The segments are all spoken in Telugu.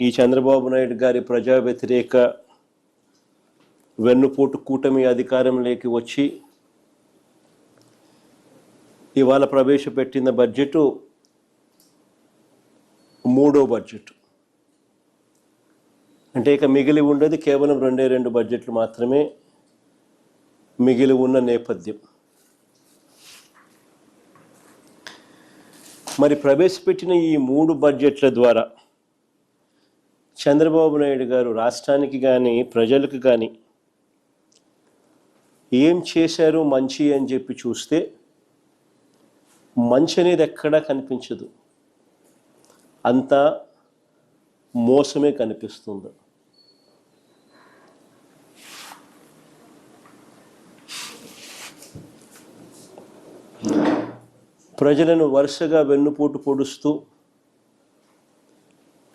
ఈ చంద్రబాబు నాయుడు గారి ప్రజా వ్యతిరేక వెన్నుపోటు కూటమి అధికారంలోకి వచ్చి ఇవాళ ప్రవేశపెట్టిన బడ్జెట్ మూడో బడ్జెట్. అంటే ఇక మిగిలి ఉండేది కేవలం 2 బడ్జెట్లు మాత్రమే మిగిలి ఉన్న నేపథ్యం. మరి ప్రవేశపెట్టిన ఈ 3 బడ్జెట్ల ద్వారా చంద్రబాబు నాయుడు గారు రాష్ట్రానికి కానీ ప్రజలకు కానీ ఏం చేశారు మంచి అని చెప్పి చూస్తే మంచి అనేది ఎక్కడా కనిపించదు, అంతా మోసమే కనిపిస్తుంది. ప్రజలను వరుసగా వెన్నుపోటు పొడుస్తూ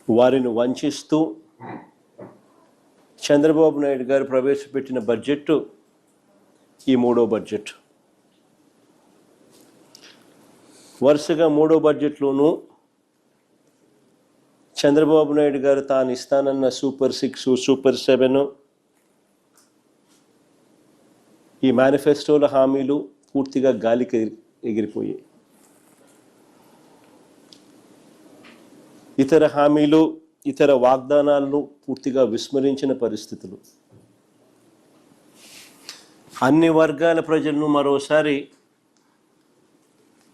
వారిని వంచిస్తూ చంద్రబాబు నాయుడు గారు ప్రవేశపెట్టిన బడ్జెట్ ఈ మూడో బడ్జెట్. వరుసగా మూడో బడ్జెట్లోనూ చంద్రబాబు నాయుడు గారు తాను ఇస్తానన్న సూపర్ 6, సూపర్ 7, ఈ మేనిఫెస్టోల హామీలు పూర్తిగా గాలికి ఎగిరిపోయాయి. ఇతర హామీలు, ఇతర వాగ్దానాలను పూర్తిగా విస్మరించిన పరిస్థితులు. అన్ని వర్గాల ప్రజలను మరోసారి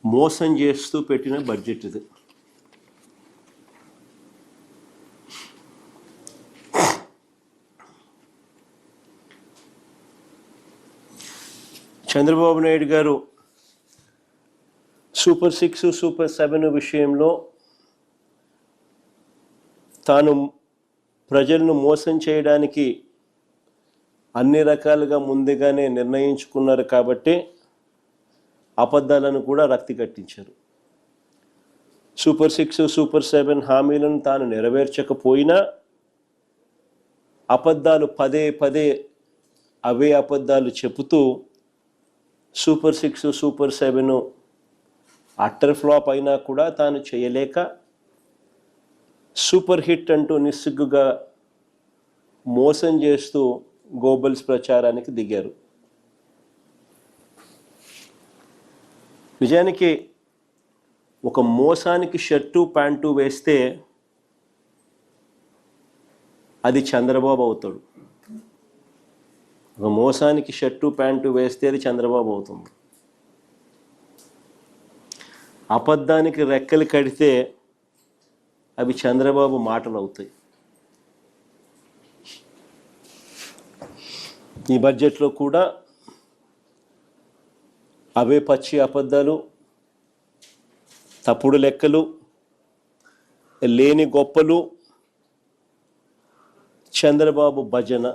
మోసం చేస్తూ పెట్టిన బడ్జెట్ ఇది. చంద్రబాబు నాయుడు గారు సూపర్ 6, సూపర్ 7 విషయంలో తాను ప్రజలను మోసం చేయడానికి అన్ని రకాలుగా ముందుగానే నిర్ణయించుకున్నారు కాబట్టి అబద్ధాలను కూడా రక్తి కట్టించారు. సూపర్ 6, సూపర్ 7 హామీలను తాను నెరవేర్చకపోయినా అబద్ధాలు పదే అవే అబద్ధాలు చెబుతూ సూపర్ 6, సూపర్ 7 అట్టర్ ఫ్లాప్ అయినా కూడా తాను చేయలేక సూపర్ హిట్ అంటూ నిస్సిగ్గుగా మోసం చేస్తూ గోబల్స్ ప్రచారానికి దిగారు. నిజానికి ఒక మోసానికి షర్టు ప్యాంటు వేస్తే అది చంద్రబాబు అవుతాడు. ఒక మోసానికి షర్టు ప్యాంటు వేస్తే అది చంద్రబాబు అవుతుంది. అబద్ధానికి రెక్కలు కడితే అవి చంద్రబాబు మాటలు అవుతాయి. ఈ బడ్జెట్లో కూడా అవే పచ్చి అబద్ధాలు, తప్పుడు లెక్కలు, లేని గొప్పలు, చంద్రబాబు భజన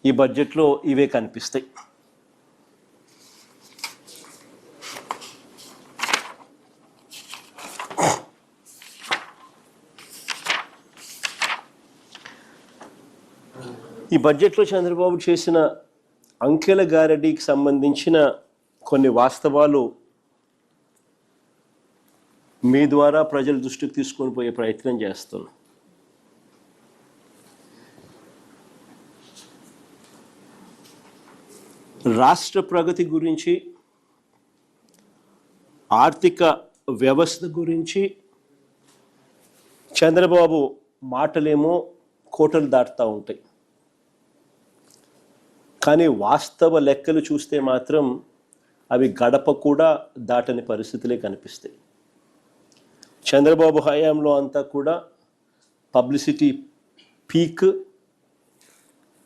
ఈ బడ్జెట్లో ఇవే కనిపిస్తాయి. ఈ బడ్జెట్లో చంద్రబాబు చేసిన అంకెల గారడీకి సంబంధించిన కొన్ని వాస్తవాలు మీ ద్వారా ప్రజల దృష్టికి తీసుకొని పోయే ప్రయత్నం చేస్తున్నాం. రాష్ట్ర ప్రగతి గురించి, ఆర్థిక వ్యవస్థ గురించి చంద్రబాబు మాటలేమో కోటలు దాటుతూ ఉంటాయి, కానీ వాస్తవ లెక్కలు చూస్తే మాత్రం అవి గడప కూడా దాటని పరిస్థితులే కనిపిస్తాయి. చంద్రబాబు హయాంలో అంతా కూడా పబ్లిసిటీ పీక్,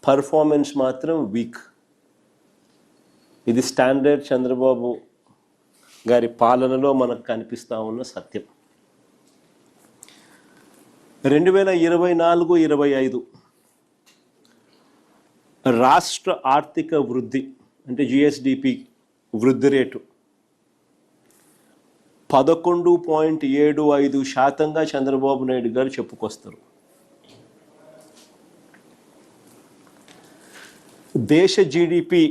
పర్ఫార్మెన్స్ మాత్రం వీక్. ఇది స్టాండర్డ్ చంద్రబాబు గారి పాలనలో మనకు కనిపిస్తూ ఉన్న సత్యం. 2024-25 రాష్ట్ర ఆర్థిక వృద్ధి అంటే జిఎస్డిపి వృద్ధి రేటు 11.75% చంద్రబాబు నాయుడు గారు చెప్పుకొస్తారు. దేశ జీడిపి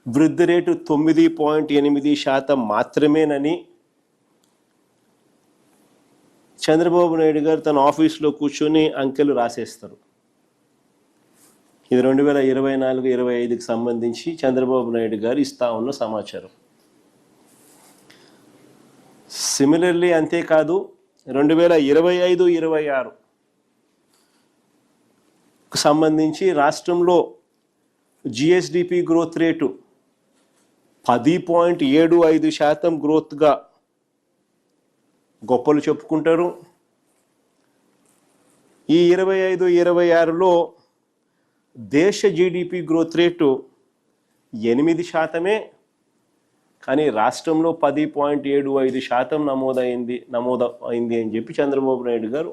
వృద్ధి రేటు 9.8% మాత్రమేనని చంద్రబాబు నాయుడు గారు తన ఆఫీస్లో కూర్చొని అంకెలు రాసేస్తారు. ఇది 2024-25కి సంబంధించి చంద్రబాబు నాయుడు గారు ఇస్తా ఉన్న సమాచారం. సిమిలర్లీ అంతేకాదు 2025-26కు సంబంధించి రాష్ట్రంలో జిఎస్డిపి గ్రోత్ రేటు 10.75% గ్రోత్గా గొప్పలు చెప్పుకుంటారు. ఈ 25-26లో దేశ జీడిపి గ్రోత్ రేటు 8%, కానీ రాష్ట్రంలో 10.75% నమోదైంది అని చెప్పి చంద్రబాబు నాయుడు గారు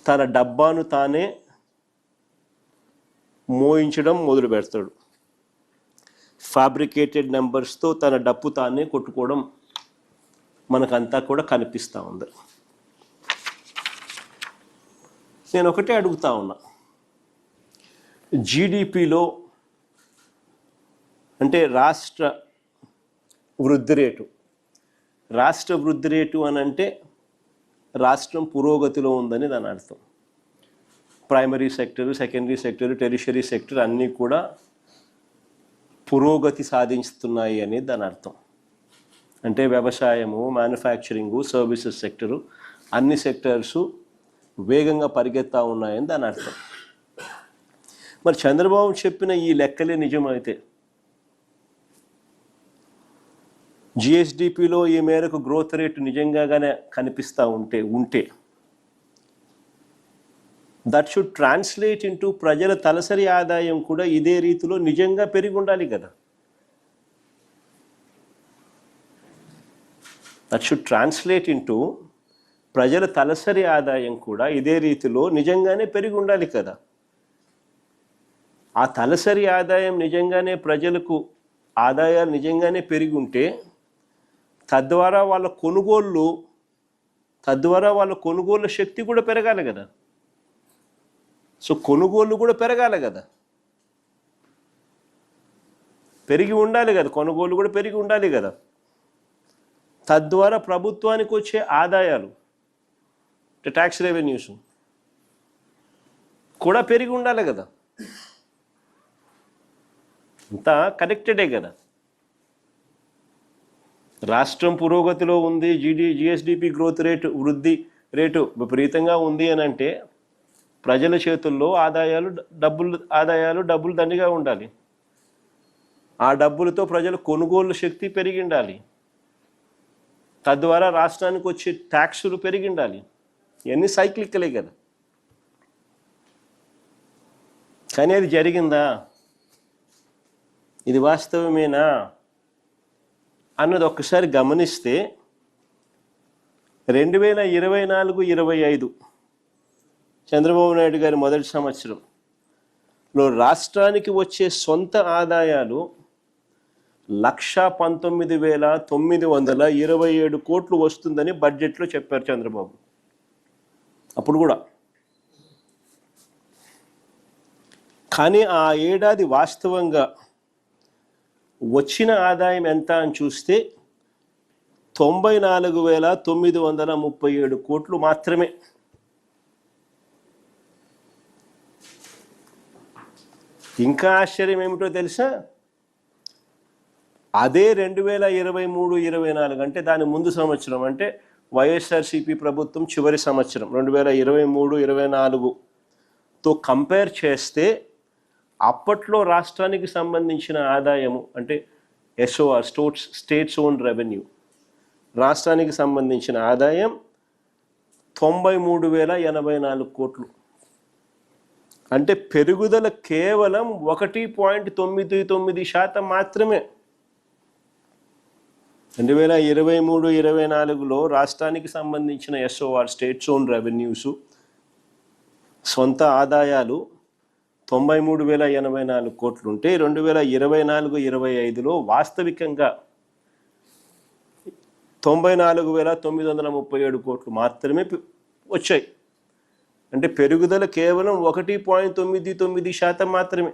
తన డబ్బాను తానే మోయించడం మొదలు పెడతాడు. ఫ్యాబ్రికేటెడ్ నెంబర్స్తో తన డప్పు తానే కొట్టుకోవడం మనకంతా కూడా కనిపిస్తూ ఉంది. నేను ఒకటే అడుగుతా ఉన్నా, జీడిపిలో అంటే రాష్ట్ర వృద్ధి రేటు అని అంటే రాష్ట్రం పురోగతిలో ఉందని దాని అర్థం. Primary sector, secondary sector, tertiary sector అన్నీ కూడా పురోగతి సాధిస్తున్నాయి అనేది దాని అర్థం. అంటే వ్యవసాయము, మ్యానుఫ్యాక్చరింగు, సర్వీసెస్ సెక్టరు అన్ని సెక్టర్సు వేగంగా పరిగెత్తా ఉన్నాయని దాని అర్థం. మరి చంద్రబాబు చెప్పిన ఈ లెక్కలే నిజమైతే జిఎస్డిపిలో ఈ మేరకు గ్రోత్ రేటు నిజంగానే కనిపిస్తూ ఉంటే దట్ షుడ్ ట్రాన్స్లేట్ ఇంటూ ప్రజల తలసరి ఆదాయం కూడా ఇదే రీతిలో నిజంగా పెరిగి ఉండాలి కదా. దట్ షుడ్ ట్రాన్స్లేట్ ఇంటూ ప్రజల తలసరి ఆదాయం కూడా ఇదే రీతిలో నిజంగానే పెరిగి ఉండాలి కదా. ఆ తలసరి ఆదాయం నిజంగానే ప్రజలకు ఆదాయాలు నిజంగానే పెరిగి ఉంటే తద్వారా వాళ్ళ కొనుగోలు శక్తి కూడా పెరగాలి కదా. సో కొనుగోలు కూడా పెరగాలి కదా, పెరిగి ఉండాలి కదా, కొనుగోలు కూడా పెరిగి ఉండాలి కదా. తద్వారా ప్రభుత్వానికి వచ్చే ఆదాయాలు, ట్యాక్స్ రెవెన్యూస్ కూడా పెరిగి ఉండాలి కదా. అంతా కనెక్టెడే కదా. రాష్ట్రం పురోగతిలో ఉంది, జిఎస్డిపి గ్రోత్ రేటు, వృద్ధి రేటు విపరీతంగా ఉంది అని అంటే ప్రజల చేతుల్లో డబ్బులు దండిగా ఉండాలి. ఆ డబ్బులతో ప్రజల కొనుగోలు శక్తి పెరిగి ఉండాలి. తద్వారా రాష్ట్రానికి వచ్చే ట్యాక్సులు పెరిగి ఉండాలి. ఇవన్నీ సైక్లికలే కదా. కానీ అది జరిగిందా, ఇది వాస్తవమేనా అన్నది ఒక్కసారి గమనిస్తే 2024-25 చంద్రబాబు నాయుడు గారి మొదటి సంవత్సరంలో రాష్ట్రానికి వచ్చే సొంత ఆదాయాలు 119,927 కోట్లు వస్తుందని బడ్జెట్లో చెప్పారు చంద్రబాబు. అప్పుడు కూడా కానీ ఆ ఏడాది వాస్తవంగా వచ్చిన ఆదాయం ఎంత అని చూస్తే 94,937 కోట్లు మాత్రమే. ఇంకా ఆశ్చర్యం ఏమిటో తెలుసా, అదే 2023-24 అంటే దాని ముందు సంవత్సరం, అంటే వైఎస్ఆర్సీపీ ప్రభుత్వం చివరి సంవత్సరం 2023-24తో కంపేర్ చేస్తే అప్పట్లో రాష్ట్రానికి సంబంధించిన ఆదాయము అంటే ఎస్ఓఆర్, స్టేట్స్ ఓన్ రెవెన్యూ, రాష్ట్రానికి సంబంధించిన ఆదాయం 93,084 కోట్లు. అంటే పెరుగుదల కేవలం 1.99% మాత్రమే. 2023-24లో రాష్ట్రానికి సంబంధించిన ఎస్ఓఆర్, స్టేట్స్ ఓన్ రెవెన్యూస్ సొంత ఆదాయాలు 93,084 కోట్లు ఉంటే 2024-25లో వాస్తవికంగా 94,937 కోట్లు మాత్రమే వచ్చాయి. అంటే పెరుగుదల కేవలం 1.99% మాత్రమే.